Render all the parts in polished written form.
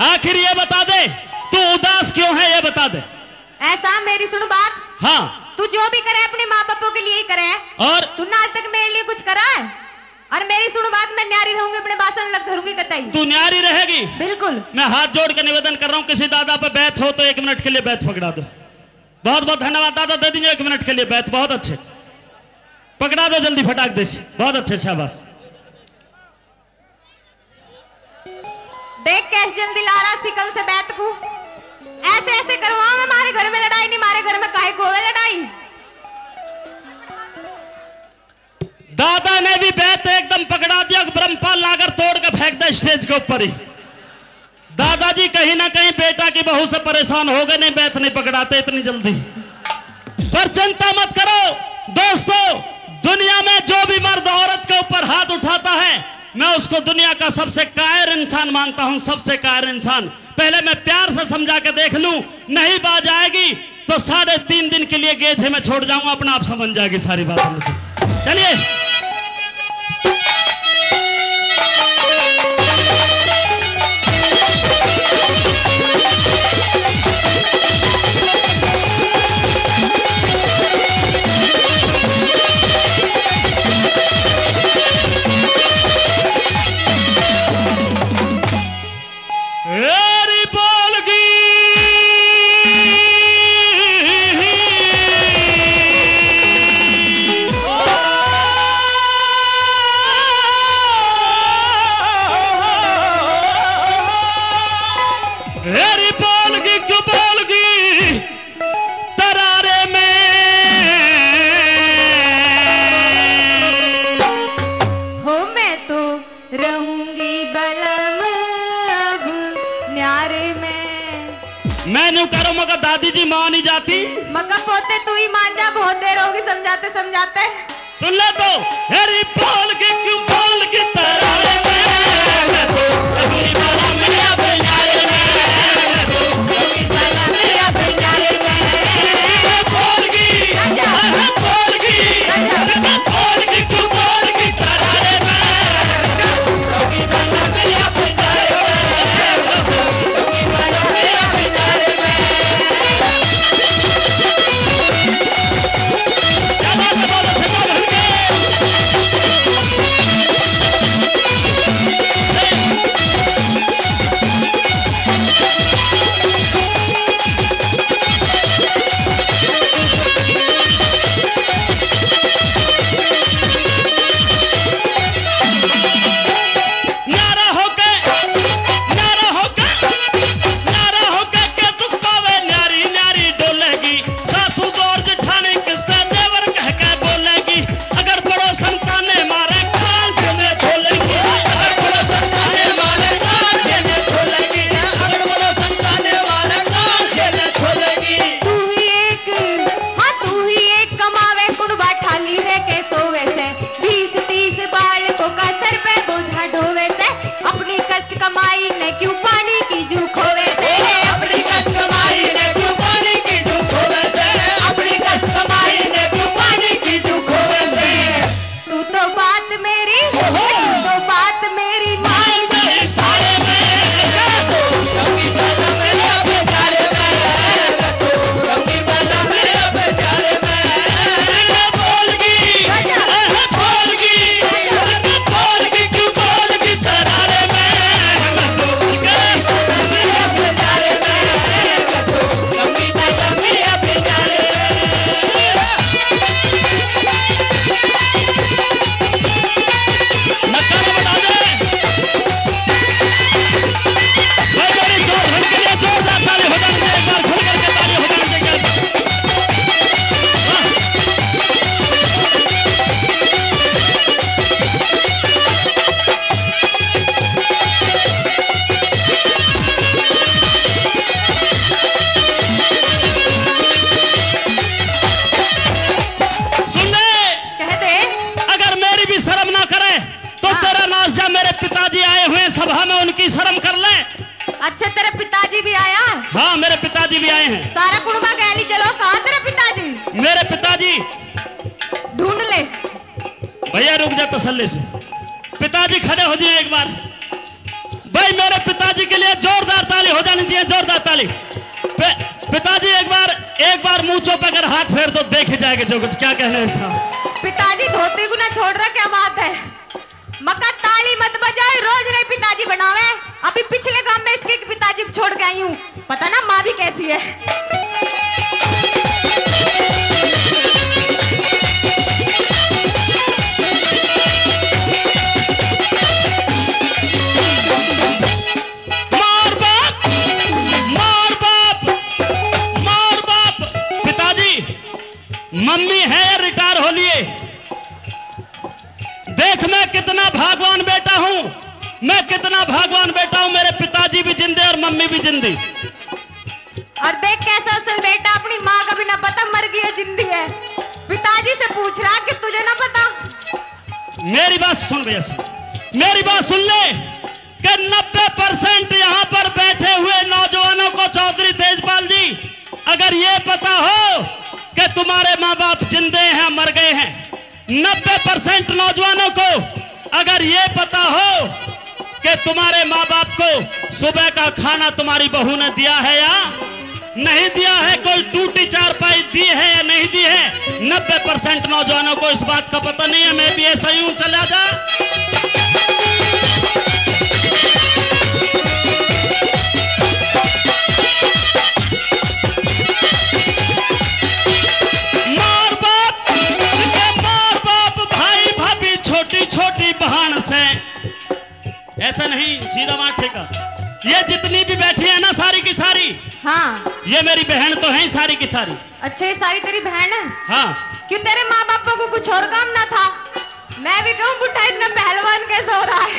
आखिर ये बता दे तू उदास क्यों है, ये बता दे। ऐसा मेरी सुन बात। हाँ, तू जो भी करे अपने माँ बापों के लिए ही करे, और तूने आज तक मेरे लिए कुछ करा है? और मेरी सुन बात, मैं न्यारी रहूंगी, अपने बासन लग धरूंगी कतई। तू न्यारी रहेगी? बिल्कुल। मैं हाथ जोड़ कर निवेदन कर रहा हूँ, किसी दादा पे बैत हो तो 1 मिनट के लिए बैत पकड़ा दो। बहुत बहुत धन्यवाद दादा, दे दीजिए 1 मिनट के लिए बैत। बहुत अच्छे, पकड़ा दो जल्दी फटाक देसी। बहुत अच्छे, शाबाश। देख कैसे जल्दी ला रहा सिकल से बैत को। ऐसे ऐसे करवाओ, मैं मारे घर में लड़ाई नहीं, मारे घर में काहे को है लड़ाई। दादा ने भी बैत एकदम पकड़ा दिया, ब्रह्मपाल लाकर तोड़ के फेंक दे स्टेज के ऊपर ही। दादाजी कहीं ना कहीं बेटा की बहू से परेशान हो गए, नहीं बैत नहीं पकड़ाते इतनी जल्दी। पर चिंता मत करो दोस्तों, दुनिया में जो भी मर्द औरत के ऊपर हाथ उठाता है, मैं उसको दुनिया का सबसे कायर इंसान मानता हूं, सबसे कायर इंसान। पहले मैं प्यार से समझा के देख लूं, नहीं बाज आएगी तो 3.5 दिन के लिए गेठे में छोड़ जाऊंगा, अपना आप समझ जाएगी सारी बात मुझे। चलिए दादी जी मान ही जाती। मक्का पोते तू ही मान जा, बहुत देर होगी समझाते समझाते। सुन ले तो, हेरी बोल के क्यों बोल के तरारे में, मैं तो अपनी बाला मेरा बेचारे में, मैं तो अपनी बाला मेरा बेचारे में, बोल की क्यों बोल की तरारे में, अपनी बाला मेरा बेचारे में, अपनी बाला मेरा बेचारे में। उनकी शर्म कर ले। अच्छा तेरे पिताजी भी आया? हाँ मेरे पिताजी भी आए हैं। सारा कुड़बा गैली चलो। कहाँ तेरे पिताजी? मेरे पिताजी ढूंढ ले। भैया रुक जा तसल्ली से। पिताजी खड़े हो जाइए एक बार। भाई मेरे पिताजी के लिए जोरदार ताली। हो जानी चाहिए जोरदार ताली। पिताजी एक बार मूंछों पे अगर हाथ फेर तो देखे जाएगा जो कुछ। क्या कहना है साहब? पिताजी धोती को ना छोड़ रहा, क्या बात है? मक्का ताली मत बजाओ, रोज नहीं पिताजी बनावे। अभी पिछले गांव में इसके पिताजी को छोड़ के आई हूँ, पता ना माँ भी कैसी है। मम्मी है या रिटायर हो लिए? देख मैं कितना भागवान बेटा हूं, मैं कितना भागवान बेटा हूं। मेरे पिताजी भी जिंदे और मम्मी भी जिंदी। और देख कैसा असल बेटा, अपनी माँ का भी ना पता मर गई है जिंदी है। पिताजी से पूछ रहा कि तुझे ना पता। मेरी बात सुन भैया, मेरी बात सुन ले कि 90% यहां पर बैठे हुए नौजवानों को चौधरी तेजपाल जी, अगर ये पता हो कि तुम्हारे माँ बाप जिंदे हैं मर गए हैं, 90% नौजवानों को अगर ये पता हो कि तुम्हारे माँ बाप को सुबह का खाना तुम्हारी बहू ने दिया है या नहीं दिया है, कोई टूटी चारपाई दी है या नहीं दी है, 90% नौजवानों को इस बात का पता नहीं है। मैं भी ऐसा यूं चला जा। छोटी बहन से ऐसा नहीं, सीधा बात ठेका। ये जितनी भी बैठी है ना सारी की सारी, हाँ ये मेरी बहन तो है सारी की सारी। अच्छा ये सारी तेरी बहन है? हाँ। क्यों तेरे माँ बाप को कुछ और काम ना था? मैं भी कहूँ बुढ़ा इतना पहलवान कैसे हो रहा है?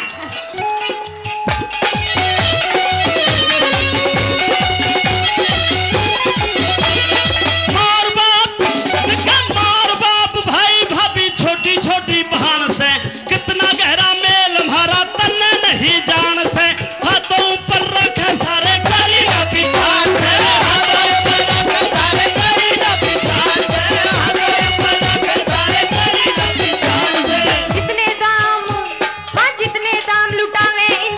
छोटी छोटी बहन से कितना गहरा मेल हमारा तन्ने नहीं जान से। हाथों पर रखे सारे करी ना पिछाड़ से, हाथों पर रखे सारे करी ना पिछाड़ से, हाथों पर रखे सारे करी ना पिछाड़ से। जितने दाम, हाँ जितने दाम लुटावे इन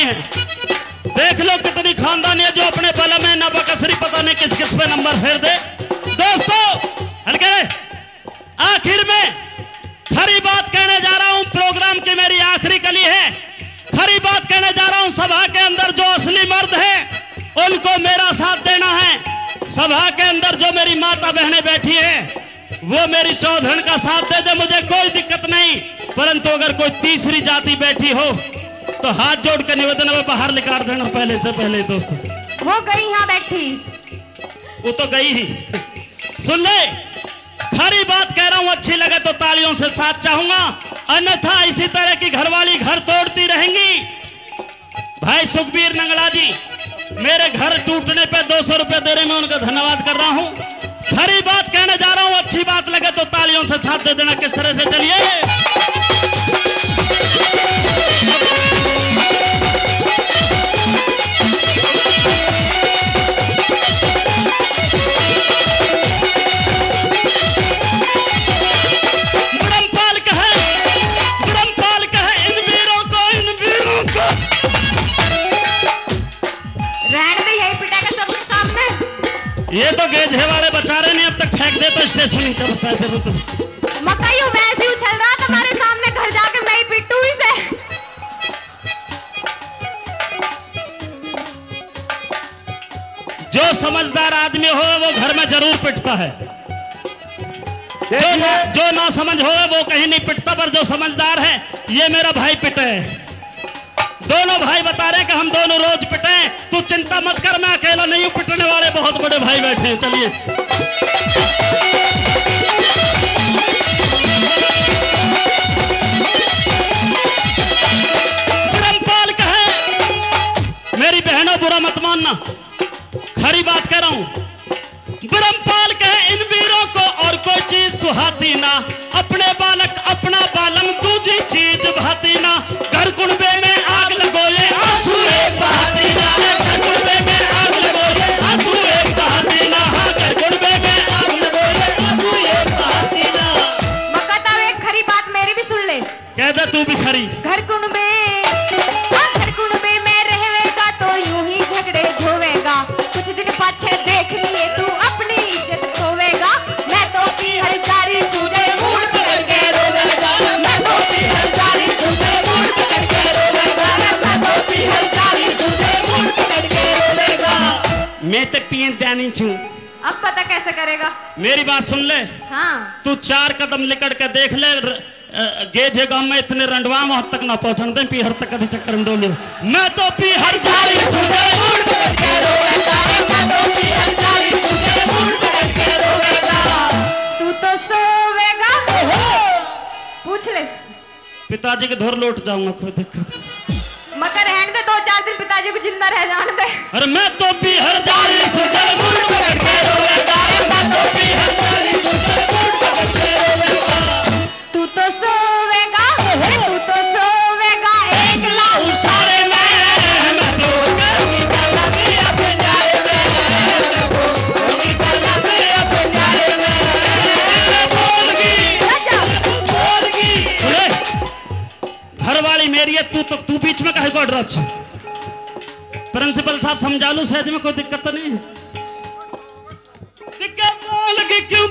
हैं। देख लो कितनी खानदानी है जो अपने बल में न बकसरी पता नहीं किस किस पे नंबर फेर दे। दोस्तों हल्के आखिर में खरी बात कहने जा रहा हूं, प्रोग्राम की मेरी आखिरी कली है। खरी बात कहने जा रहा हूं, सभा के अंदर जो असली मर्द है उनको मेरा साथ देना है। सभा के अंदर जो मेरी माता बहनें बैठी हैं वो मेरी चौधन का साथ दे दे, मुझे कोई दिक्कत नहीं। परंतु अगर कोई तीसरी जाति बैठी हो तो हाथ जोड़ कर निवेदन है बाहर निकाल देना पहले से पहले। दोस्तों वो गई यहाँ बैठी, वो तो गई ही। सुन ले, खरी बात कह रहा हूं, अच्छी लगे तो तालियों से साथ चाहूंगा, अन्यथा इसी तरह की घरवाली घर तोड़ती रहेंगी। भाई सुखबीर नंगला जी मेरे घर टूटने पे 200 रुपए दे रहे, मैं उनका धन्यवाद कर रहा हूं। खरी बात कहने जा रहा हूं, अच्छी बात लगे तो तालियों से साथ दे देना। किस तरह से चलिए ये तो गेझे वाले बेचारे ने अब तक फेंक दे तो स्टेशन ही चलता है। तो मकई वैसे ही उछल रहा तुम्हारे सामने, घर जाके मैं ही पिटू इसे। जो समझदार आदमी हो वो घर में जरूर पिटता है, जो ना समझ हो वो कहीं नहीं पिटता, पर जो समझदार है ये मेरा भाई पिटे। दोनों भाई बता रहे कि हम दोनों रोज पिटे, तू चिंता मत कर, मैं अकेला नहीं हूं, पिटने वाले बहुत बड़े भाई बैठे हैं। चलिए ब्रह्मपाल कहे, मेरी बहनों बुरा मत मानना, खरी बात कह रहा हूं। ब्रह्मपाल कहे इन वीरों को और कोई चीज सुहाती ना, अपने बालक अपना बालम दूसरी चीज भाती ना। घर कुंबे में आग लगोए आंसू एक बहाती ना, घर कुंबे में आग लगोए आंसू एक बहाती ना, घर कुंबे में आग लगोए आंसू एक बहाती ना। मक्का एक खरी बात मेरी भी सुन ले। कह दे तू भी खरी। घर कुंबे में रहेगा तो यूं ही झगड़े धोवेगा, कुछ दिन पाछे देख लिए तू अपनी इज्जत खोवेगा। मैं तो हर जारी तुझे मूड पकड़ के रोवेगा, मैं तो हर जारी तुझे मूड पकड़ के रोवेगा, मैं तो हर जारी तुझे मूड पकड़ के रोवेगा। मैं तो पिए दानी छू। अब पता कैसे करेगा? मेरी बात सुन ले, हाँ तू 4 कदम लिकड़ के देख ले, गेजे गांव में इतने रंडवा वहां तक ना पहुंचने दे, पीहर तक कभी चक्कर में डोले। मैं तो पीहर जारी तुझे मूड पकड़ के रोवेगा, मैं तो पीहर जारी तुझे मूड पकड़ के रोवेगा। तू तो सोवेगा, पूछ ले। पिताजी के धोर लौट जाऊंगा, कोई दिक्कत नहीं। मगर रहने दे, 2-4 दिन पिताजी को जिंदा रह जाने दे। अरे मैं तो पीहर जारी तुझे मूड पकड़ के रोवेगा, मैं तो पीहर जारी तुझे मूड पकड़ के रोवेगा। तू तो सोवेगा, तू तो सोवेगा एक लाख सारे मैं तो गर्मी डाला मेरा पंजारे में, गर्मी डाला मेरा पंजारे में। बोलगी सुने, घर वाली मेरी है, तू बीच में काहे को अड़रच? प्रिंसिपल साहब समझा लो, सहज में कोई दिक्कत तो नहीं है। दिक्कत बोलगी क्यों